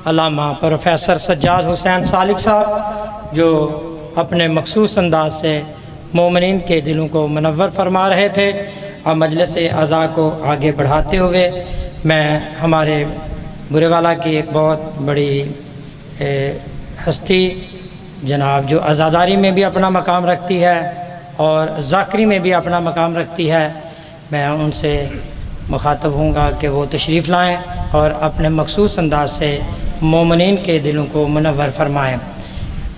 علامہ professor Sajjad حسین سالک صاحب، جو اپنے مخصوص انداز سے مومنین کے دلوں کو منور فرما رہے تھے۔ اور مجلس اعضاء کو آگے بڑھاتے ہوئے میں ہمارے برے والا کی ایک بہت بڑی ہستی جناب، جو عزاداری میں بھی اپنا مقام رکھتی ہے اور ذاکری میں بھی اپنا مقام رکھتی ہے، میں ان سے مخاطب ہوں گا کہ وہ تشریف لائیں اور اپنے مخصوص انداز سے مومنین کے دلوں کو منور فرمائیں۔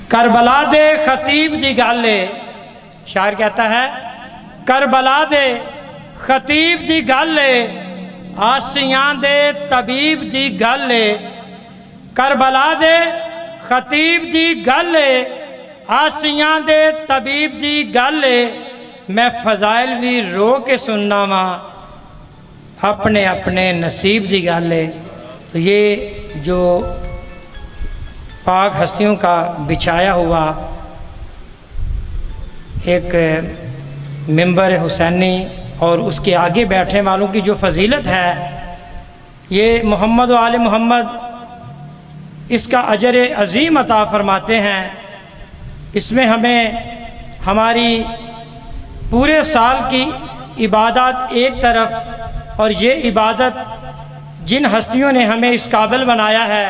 کربلا دے خطیب دی گل، شاعر کہتا ہے کربلا دے خطیب دی گل، آسیاں دے طبیب دی گل، کربلا دے خطیب دی گل، آسیاں دے طبیب دی گل، میں فضائل بھی رو کے سننا وا، اپنے اپنے نصیب دی گل ہے۔ تو یہ جو پاک ہستیوں کا بچھایا ہوا ایک ممبر حسینی اور اس کے آگے بیٹھنے والوں کی جو فضیلت ہے، یہ محمد و آل محمد اس کا اجر عظیم عطا فرماتے ہیں۔ اس میں ہمیں ہماری پورے سال کی عبادات ایک طرف، اور یہ عبادت جن ہستیوں نے ہمیں اس قابل بنایا ہے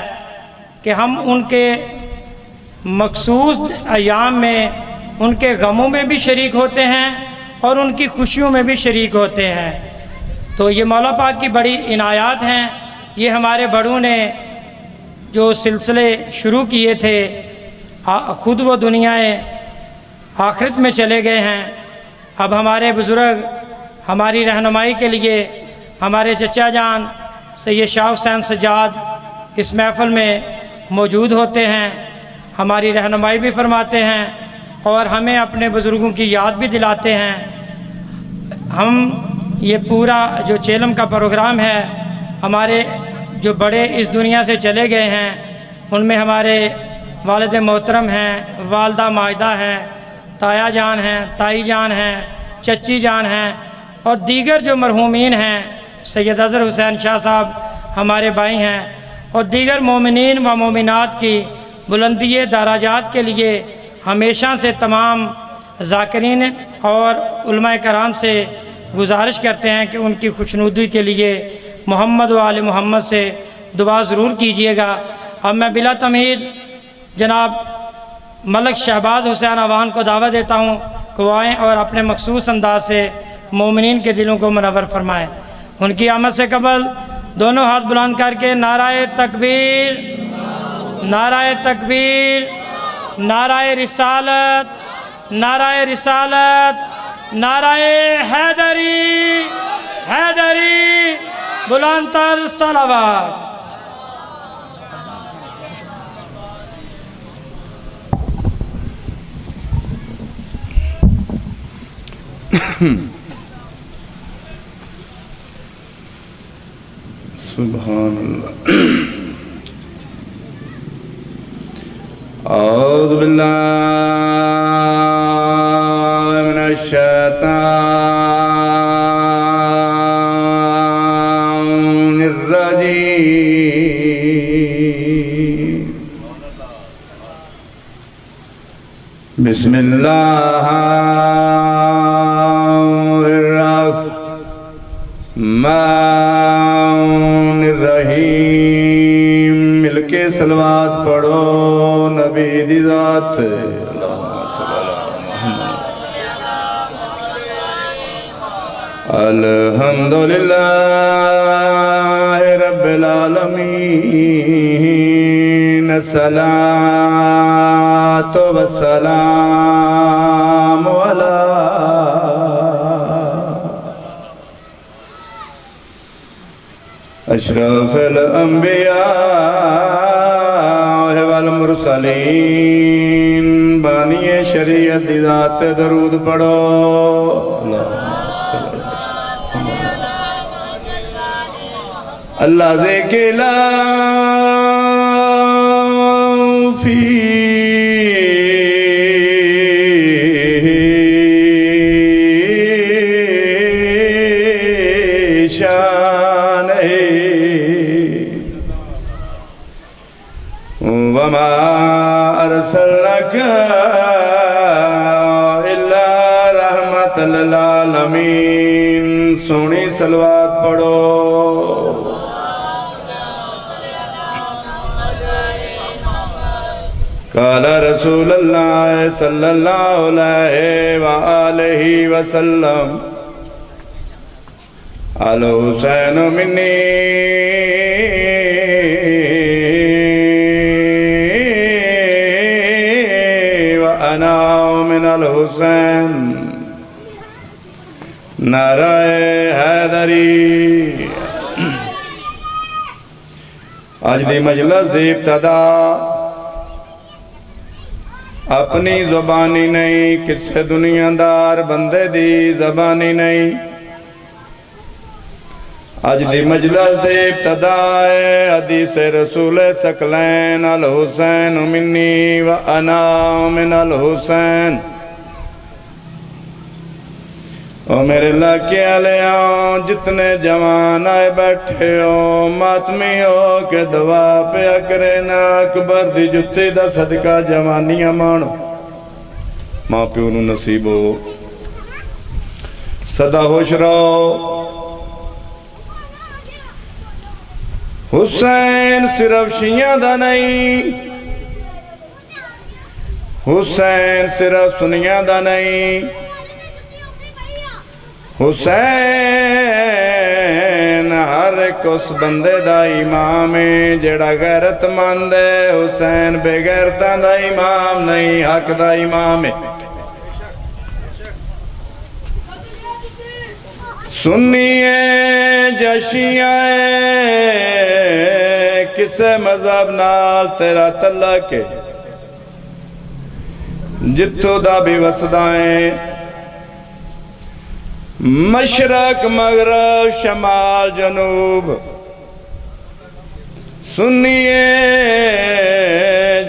کہ ہم ان کے مخصوص ایام میں ان کے غموں میں بھی شریک ہوتے ہیں اور ان کی خوشیوں میں بھی شریک ہوتے ہیں، تو یہ مولا پاک کی بڑی عنایات ہیں۔ یہ ہمارے بڑوں نے جو سلسلے شروع کیے تھے، خود وہ دنیا آخرت میں چلے گئے ہیں۔ اب ہمارے بزرگ ہماری رہنمائی کے لیے ہمارے چچا جان سید شاہ حسین سجاد اس محفل میں موجود ہوتے ہیں، ہماری رہنمائی بھی فرماتے ہیں اور ہمیں اپنے بزرگوں کی یاد بھی دلاتے ہیں۔ ہم یہ پورا جو چیلم کا پروگرام ہے، ہمارے جو بڑے اس دنیا سے چلے گئے ہیں، ان میں ہمارے والد محترم ہیں، والدہ ماجدہ ہیں، تایا جان ہیں، تائی جان ہیں، چچی جان ہیں، اور دیگر جو مرحومین ہیں، سید اظہر حسین شاہ صاحب ہمارے بھائی ہیں، اور دیگر مومنین و مومنات کی بلندی درجات کے لیے ہمیشہ سے تمام ذاکرین اور علماء کرام سے گزارش کرتے ہیں کہ ان کی خوشنودی کے لیے محمد و آل محمد سے دعا ضرور کیجیے گا۔ اب میں بلا تمہید جناب ملک شہباز حسین عوان کو دعوت دیتا ہوں کہ وہ آئیں اور اپنے مخصوص انداز سے مومنین کے دلوں کو منور فرمائیں۔ ان کی آمد سے قبل دونوں ہاتھ بلند کر کے نعرہ تکبیر، نعرہ تکبیر، نعرہ رسالت، نعرہ رسالت، نعرہ حیدری، حیدری، بلند تر صلوات۔ سبحان اللہ۔ اعوذ باللہ من الشیطان الرجیم، بسم اللہ الرحمن الرحیم۔ مل کے صلوات پڑھو نبی دی ذات، اللہم صلی اللہ محمد۔ الحمدللہ رب العالمین، الصلاۃ والسلام علی اشرف الانبیاء والمرسلین، بانی شریعت دی ذات درود پڑھو۔ اللہ ذکر فی وما ارسلناک الا رحمت للعالمین. سونی صلوات پڑھو. قال رسول اللہ صلی اللہ علیہ وآلہ وسلم الحسین منی وانا من الحسین. نعرہ حیدری. آج دی مجلس دی ابتدا اپنی زبانی نہیں، کسے دنیا دار بندے دی زبانی نہیں. آج دی مجلس دے ابتدا ہے حدیث رسول ثقلین الحسین منی وانا من الحسین. او میرے لاکے علیاں جتنے جوان آئے بیٹھے ہو، ماتمی ہو کہ دعا پیا کرے نا اکبر دی جتے دا صدقہ جوانیاں مانو. ماں پیو نو نصیب ہو صدا ہوش رہو. حسین صرف شیعہ دا نہیں، حسین صرف سنیاں دا نہیں، حسین ہر ایک اس بندے دا امام ہے جڑا غیرت مند ہے. حسین بے غیرتاں دا امام نہیں، حق دا امام ہے. سنی ہے یا شیعہ ہے، کسے مذہب نال تیرا تعلق ہے، جتوں دا بھی وسدائیں مشرق مغرب شمال جنوب. سنیے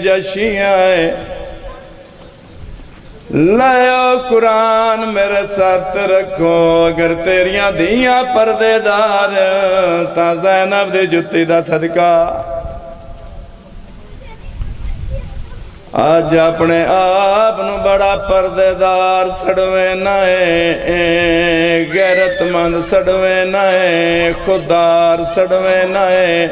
یا شیعہ ہے، لائیو قرآن میرے ساتھ رکھو. اگر تیریاں دیاں پردے دار تا زینب دی جتی دا صدقہ. آج اپنے آپ نو بڑا پردے دار سڑوے نائے، غیرت مند سڑوے نائے، خوددار سڑوے نائے.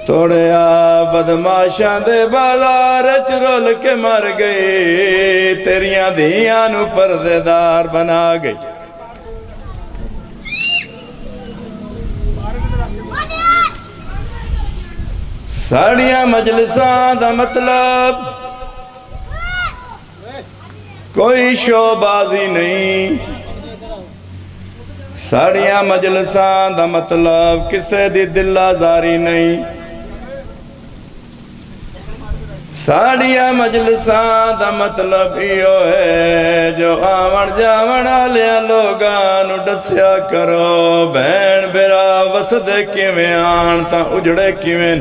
توڑے آپ بدماشاں دے بازار چرول کے مر گئی، تیریاں دیاں نو پردے دار بنا گئی. ساڑیاں مجلساں دا مطلب کوئی شو بازی نہیں. ساڑیاں مجلساں دا مطلب کسے دی دل آزاری نہیں. ساڑیاں مجلساں دا مطلب ایو ہے جو آمن جاون آلیاں لوگاں ڈسیا کرو. بہن بیرا وسدے کیویں آن تا اجڑے کیویں.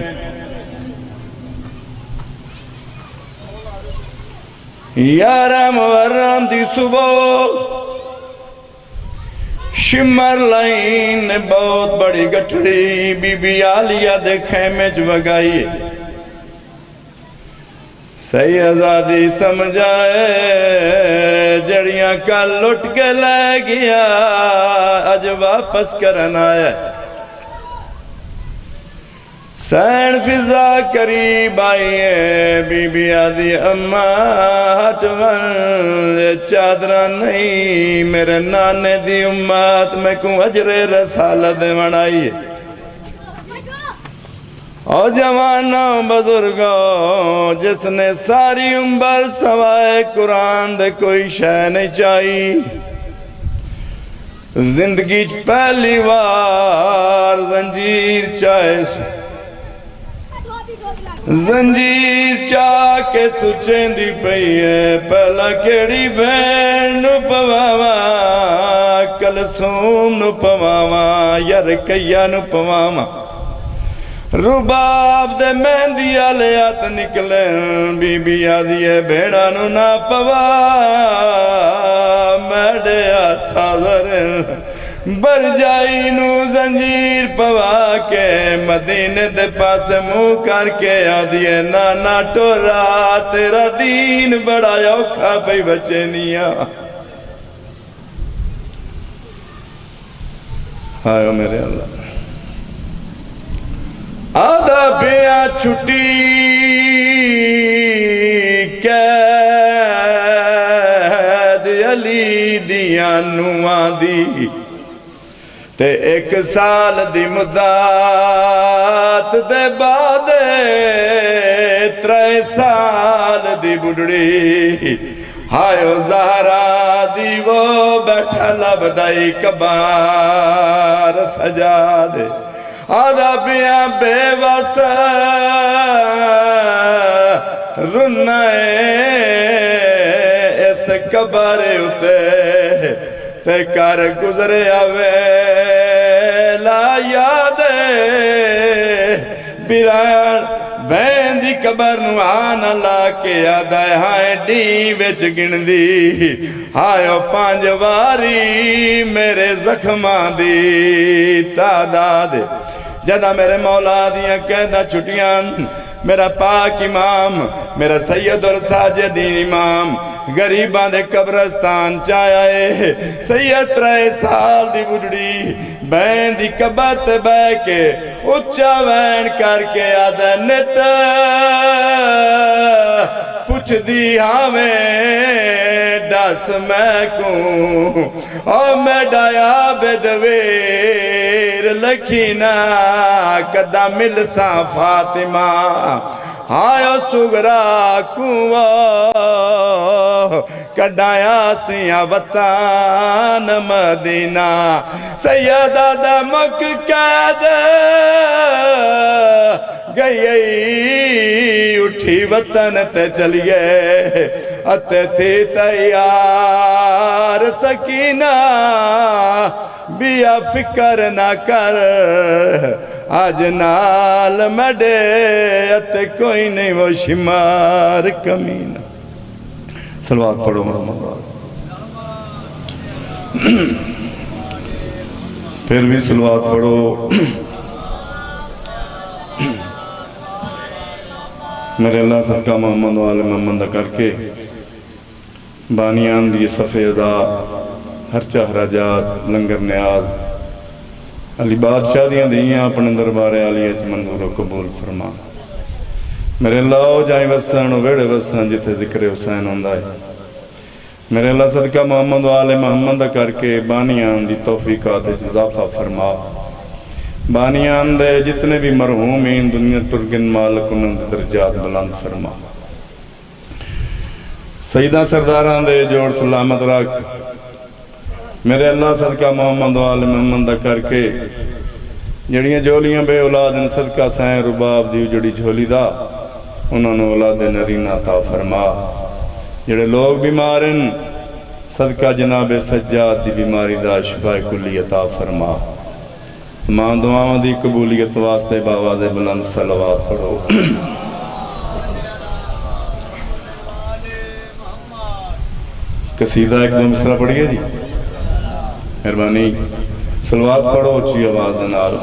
یارہ محرم دی صبح شمر لائن نے بہت بڑی گٹھڑی بی بی آلیہ دے خیمے وگائی. صحیح آزادی سمجھائے جڑیاں کل لٹ کے لے گیا آج واپس کرنا آیا. سین فضا قریب آئیے بی بی آدھی اماں ہٹوان چادرہ نہیں میرے نانے دی امات میں کوں اجر رسالت منائیے. اور جوانوں بزرگوں جس نے ساری عمر سوائے قرآن دے کوئی شے نہیں چاہی. زندگی پہلی بار زنجیر چاہے زنجیر چاہ کے سچیں دی پئی ہے. پہلا کیڑی بین نو پواواں کلثوم نو پواواں یا رکیہ نو پواواں. رباب دے مہندی آلیات نکلے بی بی آدھی ہے بھیڑا نو نہ پوا میڈے آتھا ذرن برجائی نو زنجیر پوا کے مدینے دے پاس منہ کر کے آدھیے نانا ٹورا تیرا دین بڑا اوکھا پئی بچے نیا آئے میرے اللہ آدھا پیا چھٹی قید علی دیاں نواں دی تے 1 سال دی مدت دے بعد 3 سال دی بڑھڑی ہائیو زہرا دی وہ بیٹھا لبدائی کبار سجا دے آدھا پیا بے وس رنائے اس کبار اتے تے کر گزرے آوے لا یاد بیران بین دی قبر نو آنا لا کے آدھائے ہائے ڈی وچ گن دی ہائیو 5 واری میرے زخمان دی تعداد جدہ میرے مولا دیاں قیدہ چھٹیاں میرا پاک امام میرا سید اور ساجدین امام غریباں دے قبرستان چاہے سید 3 سال دی بڑھڑی بین دی قبر تے بے کے اچھا وین کر کے آدھے نت پوچھ دی ہمیں ڈس میں کوں اور میں ڈایا بدویر لکھینا کدہ مل سا فاطمہ آئیو سگرا کنوہ کڈایا سیاں وطن مدینہ سیدہ دمک قید گئی اٹھی وطن تے چلیے اتے تھی تیار سکینہ بیا فکر نہ کر آج نال مڈے اتے کوئی نہیں وہ شمار کمینہ صلوات پڑھو محمد پھر بھی صلوات پڑھو میرے اللہ صدقہ محمد و آل محمد کر کے بانیان دی صفحہ ازا ہرچہ حراجات لنگر نیاز علی بادشاہ دیاں دیاں اپنے دربار عالیہ چ منظور و قبول فرما میرے اللہ ہو جائیں وسن و ویڑے وسن جتے ذکر حسین ہوندہ ہے میرے اللہ صدقہ محمد و آل محمد کر کے بانیان دی توفیقات اضافہ فرما بانیان دے جتنے بھی مرحومین دنیا ترگن مالک انہوں دے درجات بلند فرما سیدہ سرداران دے جوڑ سلامت رکھ میرے اللہ صدقہ محمد و آل محمد کر کے جڑیاں جولیاں بے اولاد ان صدقہ سائیں رباب دیو جڑی جھولی دا انہوں نے اولاد نرین عطا فرما جڑے لوگ بیمارن صدقہ جناب سجاد دی بیماری دا شفاء کلی عطا فرما تمام دعاواں دی قبولیت واسطے باواز بلند صلوات پڑھو قصیدہ ایک دو مصرع پڑھئے جی مہربانی صلوات پڑھو اچھی آواز دنال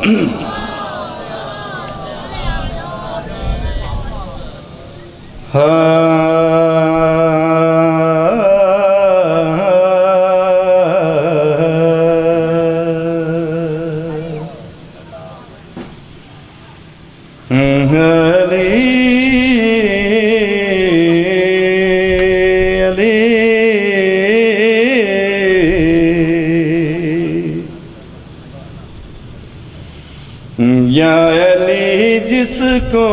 یا علی جس کو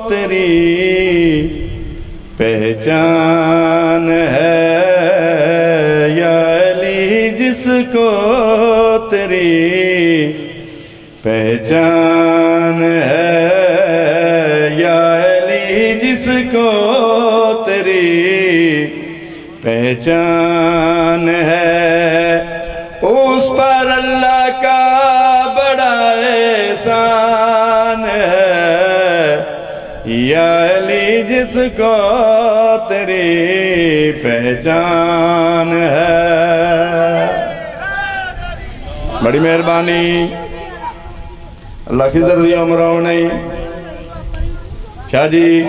تیری پہچان ہے یا علی جس کو تیری پہچان ہے یا علی جس کو تیری پہچان ہے اس پر اللہ کا احسان ہے یا علی جس کو تیری پہچان ہے بڑی مہربانی اللہ کی زردی عمروں نہیں شاہ جی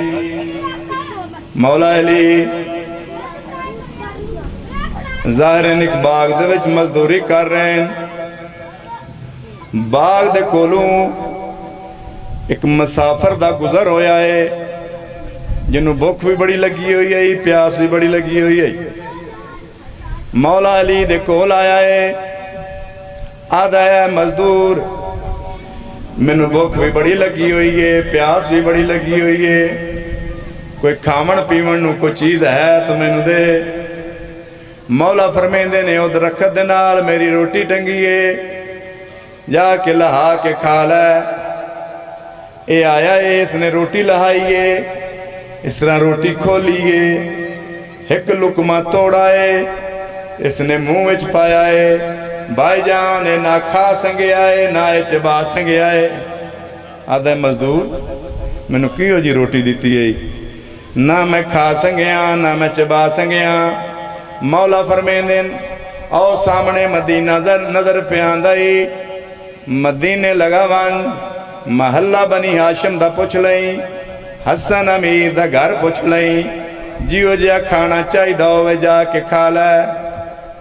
مولا علی ظاہرین ایک باغ دے وچ مزدوری کر رہے ہیں باغ دے کولوں ایک مسافر دا گزر ہویا ہے جنہوں بھوک بھی بڑی لگی ہوئی ہے پیاس بھی بڑی لگی ہوئی ہے مولا علی دے کول آیا ہے آدھا ہے مزدور مینوں بھوک بھی بڑی لگی ہوئی ہے پیاس بھی بڑی لگی ہوئی ہے کوئی کھاون پیون نو کوئی چیز ہے تو مینوں دے مولا فرمیندے نے او درخت دے نال میری روٹی ٹنگی ہے جا کے لہا کے کھا لے اے آیا ہے اس نے روٹی لہائی ہے اس طرح روٹی کھولی ہے ایک لقمہ توڑا ہے اس نے منہ وچ پایا ہے بھائی جان نہ کھا سنگے آئے نہ چبا سنگے آئے آدھا مزدور میں نے کیوں جی روٹی دیتی ہے نہ میں کھا سنگیاں نہ میں چبا سنگیاں مولا فرمیندن او سامنے مدینہ نظر پیاندائی مدینے لگاوان محلہ بنی ہاشم دا پوچھ لئیں حسن امیر دا گھر پوچھ لئیں جیو جیا کھانا چاہی دوے جا کے کھا لائے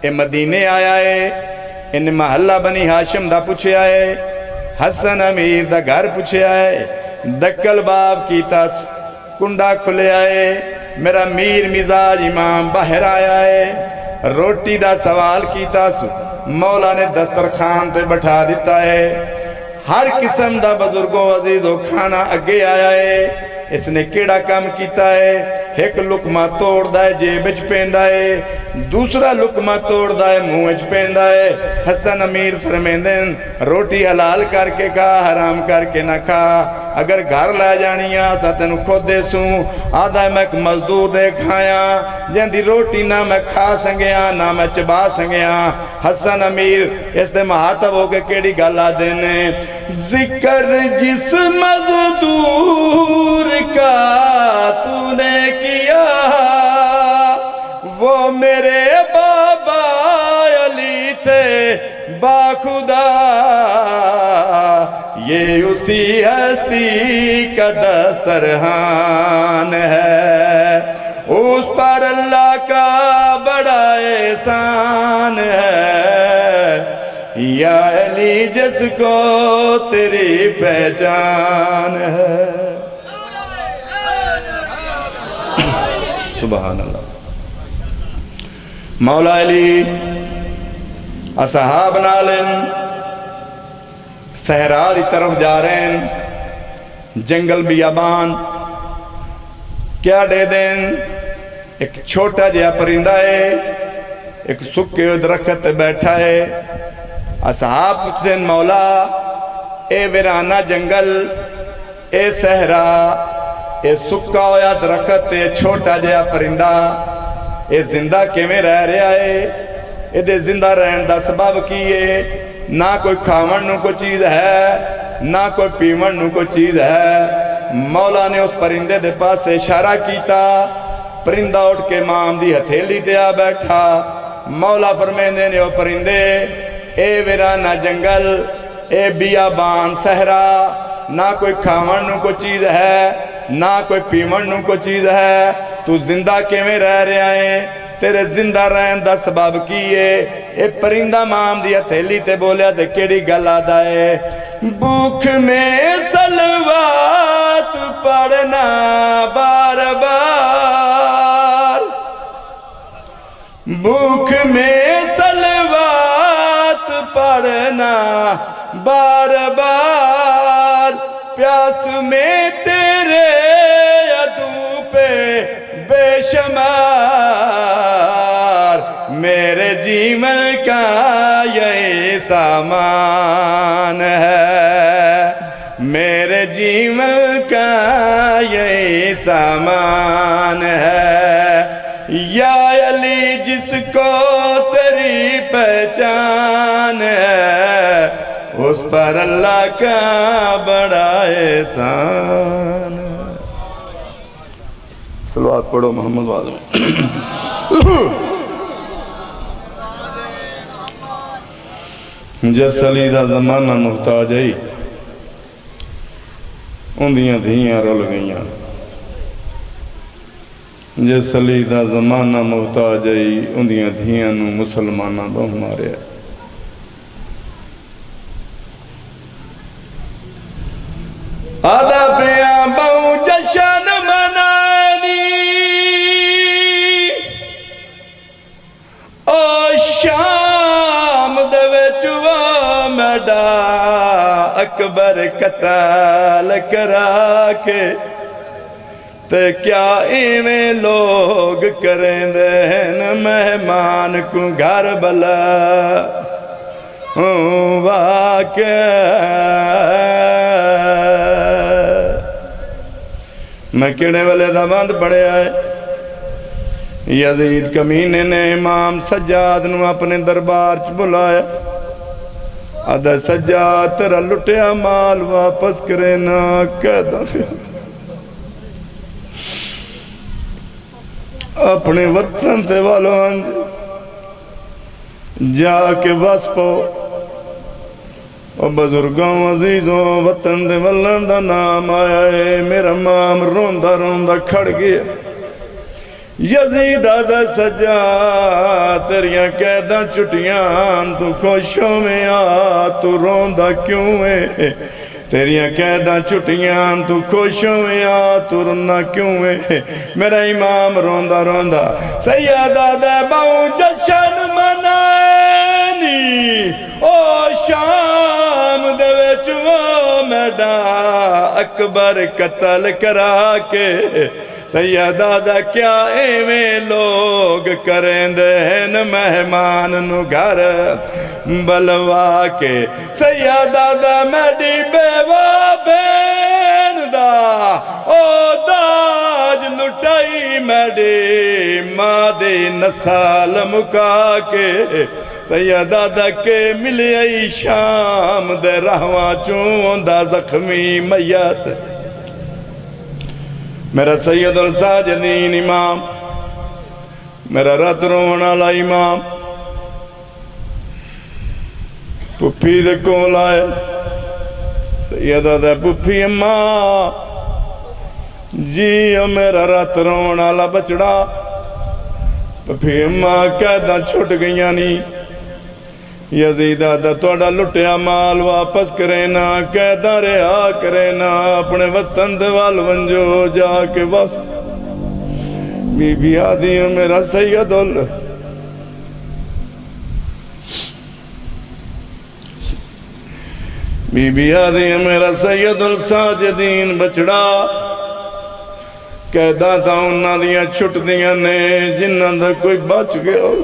اے مدینے آیا ہے ان محلہ بنی ہاشم دا پوچھے آئے حسن امیر دا گھر پوچھے آئے دکل باب کیتا کنڈا کھلے آئے میرا میر مزاج امام باہر آیا ہے روٹی دا سوال کیتا مولا نے دسترخوان تے بٹھا دیتا ہے ہر قسم دا بزرگوں عزیزوں کھانا اگے آیا ہے اس نے کیڑا کام کیتا ہے ایک لقمہ توڑ دائے جیب وچ پیندا ہے دوسرا لقمہ توڑ دائے منہ وچ پیندا ہے حسن امیر فرمیندن روٹی حلال کر کے کھا حرام کر کے نہ کھا اگر گھر لے جانی آسا تینو خود دے سوں آدھا میں ایک مزدور دے کھایا جن دی روٹی نہ میں کھا سنگیاں نہ میں چبا سنگیاں حسن امیر اس دے محاتب ہو کے کیڑی گالا دینے ذکر جس مزدور کا تو نے کیا وہ میرے بابا علی تھے باخدا یہ اسی ہستی کا دسترخوان ہے اس پر اللہ کا بڑا احسان ہے یا علی جس کو تیری پہچان ہے سبحان اللہ مولا علی اصحاب نالن صحرا دی طرف جا رہے ہیں جنگل بیابان کیا دے دیں ایک چھوٹا جہا پرندہ ہے ایک سکے درخت بیٹھا ہے اصحاب پوچھتے ہیں مولا اے ویرانہ جنگل اے صحرا اے سکا ہویا درخت اے چھوٹا جہا پرندہ اے زندہ کیویں رہ رہا ہے اے دے زندہ رہن دا سبب کی ہے نہ کوئی کھاون نو کوئی چیز ہے نہ کوئی پیون نو کوئی چیز ہے مولا نے اس پرندے دے پاس اشارہ کیتا پرندہ اٹھ کے مام دی ہتھیلی تے آ بیٹھا مولا فرمیندے نے او پرندے اے ویرانہ جنگل اے بیابان صحرا نہ کوئی کھاون نو کوئی چیز ہے نہ کوئی پیون نو کوئی چیز ہے تو زندہ کیویں رہ رہا ہے تیرے زندہ رہن دا سبب کی ہے اے پرندہ مام دی ہتھیلی تے بولیا تے کیڑی گل آدا ہے بھوک میں صلوات پڑھنا بار بار بھوک میں صلوات پڑھنا بار بار پیاس میں تیرے عدو پہ بے شمار میرے جیون کا یہ سامان ہے میرے جیون کا یہ سامان ہے یا علی جس کو تیری پہچان ہے اس پر اللہ کا بڑا احسان ہے صلوات پڑھو محمد والے میں جس علی دا زمانہ محتاج ہے اندیاں دھیاں رول گئیاں جس علی دا زمانہ محتاج ہے اندیاں دھیاں نو مسلمانہ بہ مارے آدھا پیاں بہو جشن منانی او شام دے وچ وا میڈا اکبر قتل کرا کے تے کیا ایویں لوگ کریں دین مہمان کو گھر بلا واقع میں کیڑے والے دا بند پڑے آئے یزید کمینے نے امام سجاد نو اپنے دربار چ بلایا آدھا سجاد تیرا لٹیا مال واپس کرے نا کہہ اپنے وطن سے والوں جا کے بس پو بزرگوں عزیزوں وطن دے ولن دا نام آیا ہے میرا مام روندہ روندہ کھڑ گیا یزید آدھا سجا تیریاں قیداں چھٹیاں تو خوشوں میں آ تو روندہ کیوں ہے تیریاں قیداں چھٹیاں تو خوشوں میں آ تو رونا کیوں ہے میرا امام روندہ روندہ سیدہ دے باؤں جشن منانی او شام دے وچ وہ میڈا اکبر قتل کرا کے سیدہ دا کیا ایویں لوگ کریں دین مہمان نو گھر بلوا کے سیدہ دا میڈی بیوہ بین دا او داج لٹائی میڈی مادی نسال مکا کے سیدہ دا کے ملی ای شام دے رہواں چون دا زخمی میت میرا سید الساجدین امام میرا رت رون والا امام پپھی دے کول آئے سیدہ دے پپھی اماں جی میرا رت رون والا بچڑا پپھی اماں قیداں چھٹ گئیاں نہیں یزید آدھا توڑا لٹیا مال واپس کرے نا قیداں رہا کرے نا اپنے وطن دے وال ونجو جا کے بس بی بی آدھی میرا سید بی بی آدھی میرا سید الساجدین بچڑا قیداں تھا انہاں دیاں چھٹ دیاں نے جنہاں دا کوئی بچ گیا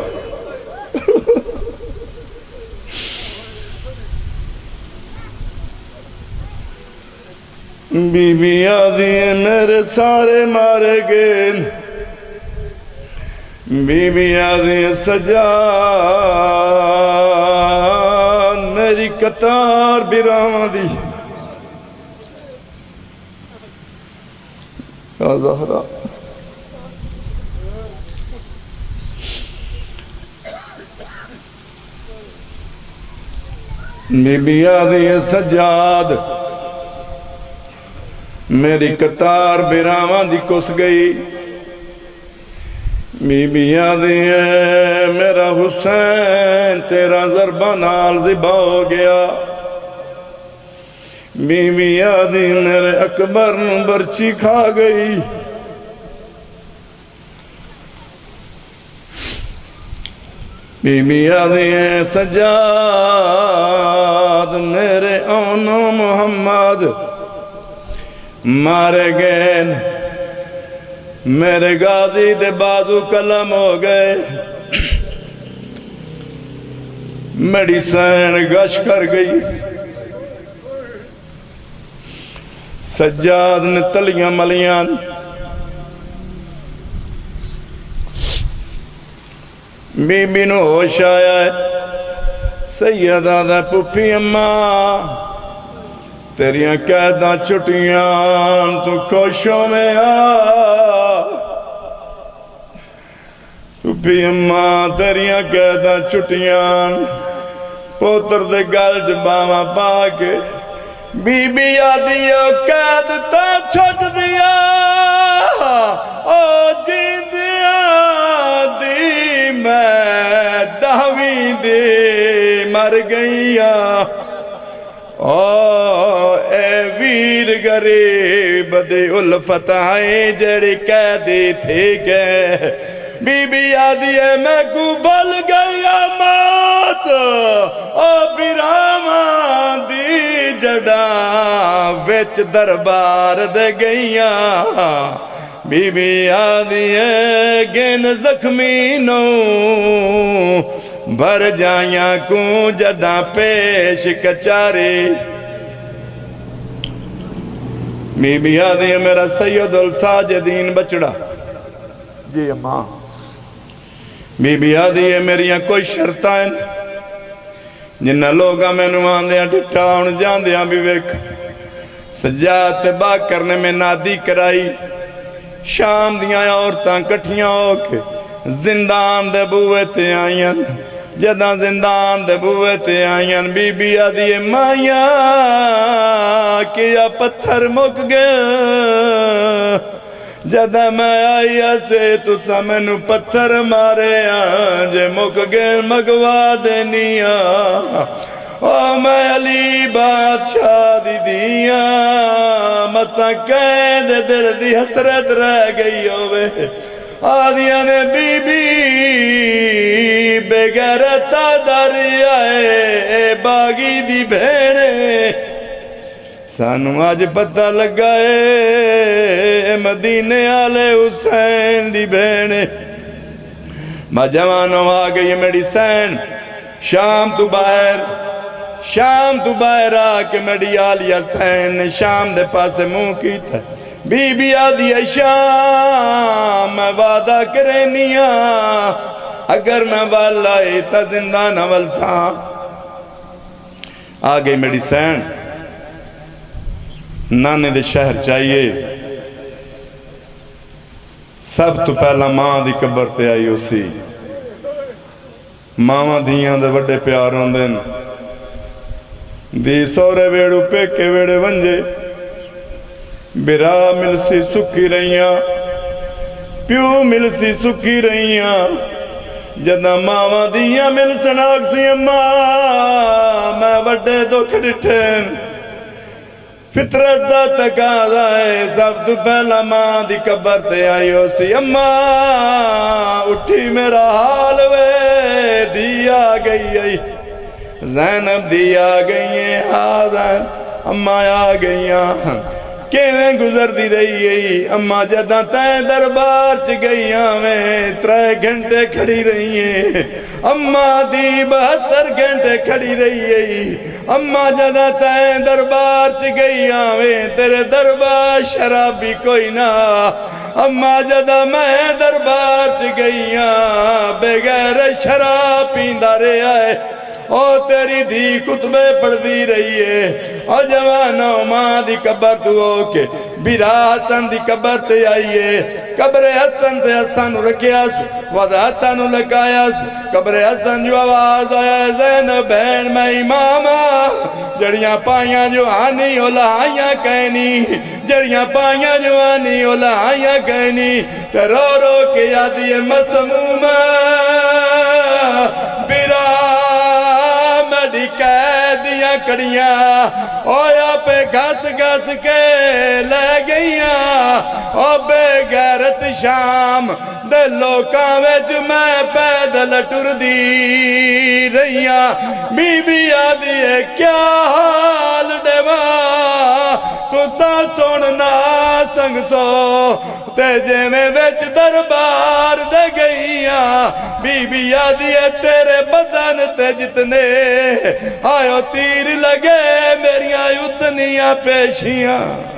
بی بی آدھی میرے سارے مارے گئے بی بی آدھی سجاد میری قطار براواں دی یا زہرہ بی بی آدھی سجاد میری قطار براواں دی کس گئی بی بی آدھی ہے میرا حسین تیرا ضربہ نال ذبح ہو گیا بی بی آدھی میرے اکبر نو برچی کھا گئی بی بی آدھی ہے سجاد میرے اونو محمد مارے گئے میرے غازی دے بازو قلم ہو گئے میڈی سین گش کر گئی سجاد نے تلیاں ملیاں بی بی نو ہوش آیا ہے سیدہ دا پپھی اماں تیریاں قیداں چھٹیاں تو خوشوں میں آ پپھی اماں تیریاں قیداں چھٹیاں پوتر دے گل چ باواں پا کے بی بی آدھی او قید تا چھٹ دیا او جیندیاں دی میں ڈاویں دے مر گئیاں او اے ویر غریب دے الفت آئیں جڑی قیدی تھے گئے بی بی آدھی ہے میں کو بل گیا موت او براواں دی جڑاں وچ دربار دے گئیاں بی بی آدھی ہے گن زخمی نو بھر جائیاں کو جڑاں پیش کچاری بی بی آدھی ہے میرا سید الساجدین بچڑا جی اماں بی بی آدھی ہے میریاں کوئی شرطائیں جنہ لوگاں میں نواندیاں ٹھٹاؤن جاندیاں بھی ویک سجاد با کرنے میں نادی کرائی شام دیاں عورتاں کٹھیاں ہو کے زندان دے بوئے تے آئیاں جداں زندان دے بوئے تے آئیاں بی بی آدھی ہے مائیاں کیا پتھر مک گیا جدہ میں آئیا سے تو سمنو پتھر مارے آنجے مک گئے مگوا دینیا او میں علی بادشاہ دی دیا متا قید دل دی حسرت رہ گئی ہوئے آدھیاں نے بی بی بغیرتا دریائے باغی دی بھیڑے سانو آج پتہ لگائے مدینے آلے حسین دی بھیڑے ماں جوانوں آگئی میری سین شام تو باہر آکے میری آلیہ سین شام دے پاسے منہ کی تھا بی بی آدھی ہے شام میں وعدہ کرینیاں اگر میں واللہ تا زندہ نول ساں آگئی میری سین نانے دے شہر چاہیے سب تو پہلا ماں دی قبر تے آئی اسی ماں دیاں دے وڈے پیار ہوندن دی سورے ویڑو پیکے ویڑے ونجے برا ملسی سکی رہیاں پیو ملسی سکی رہیاں جدہ ماں دیاں مل سناک سی اماں میں وڈے دکھ ڈٹھیں فطرت دا تقاضا ہے سب تو پہلا ماں دی قبر تے آئی ہو سی اماں اٹھی میرا حال وے دیا گئی ہے زینب دیا گئی ہے حاضر اماں آ گئیاں کیویں گزر دی رہی ہے اماں جدہ تین دربار چ گئیاں میں 3 گھنٹے کھڑی رہی ہیں اماں دی 72 گھنٹے کھڑی رہی ہے اماں جدہ تین دربار چ گئیاں میں تیرے دربار شرابی کوئی نہ اماں جدہ میں دربار چ گئیاں بغیر شراب پیندہ رہا ہے او تیری دی کتبے پڑھ دی رہی ہے او جوانوں ماں دی قبر تو ہو کے بیرا حسن دی قبر تے آئیے قبر حسن تے حسن رکھیا وضع حسن لکایا قبر حسن جو آواز آیا زینب بہن میں امامہ جڑیاں پائیاں جو آنی اولائیاں کہنی جڑیاں پائیاں جو آنی اولائیاں کہنی تے رو رو کے یادی مسمومہ بیرا میڈی قیدیاں کڑیاں اویا پہ گھس گھس کے لے گئیاں او بے غیرت شام دے لوکاں ویچ میں پیدل ٹر دی رہیاں بی بی آدھی ہے کیا حال ڈیوا تو سا سننا سنگ سو تیجے میں ویچ دربار دے گئیاں بی بی آدھی ہے تیرے بدن تے جتنے آئیو تیر لگے میریاں اتنیاں پیشیاں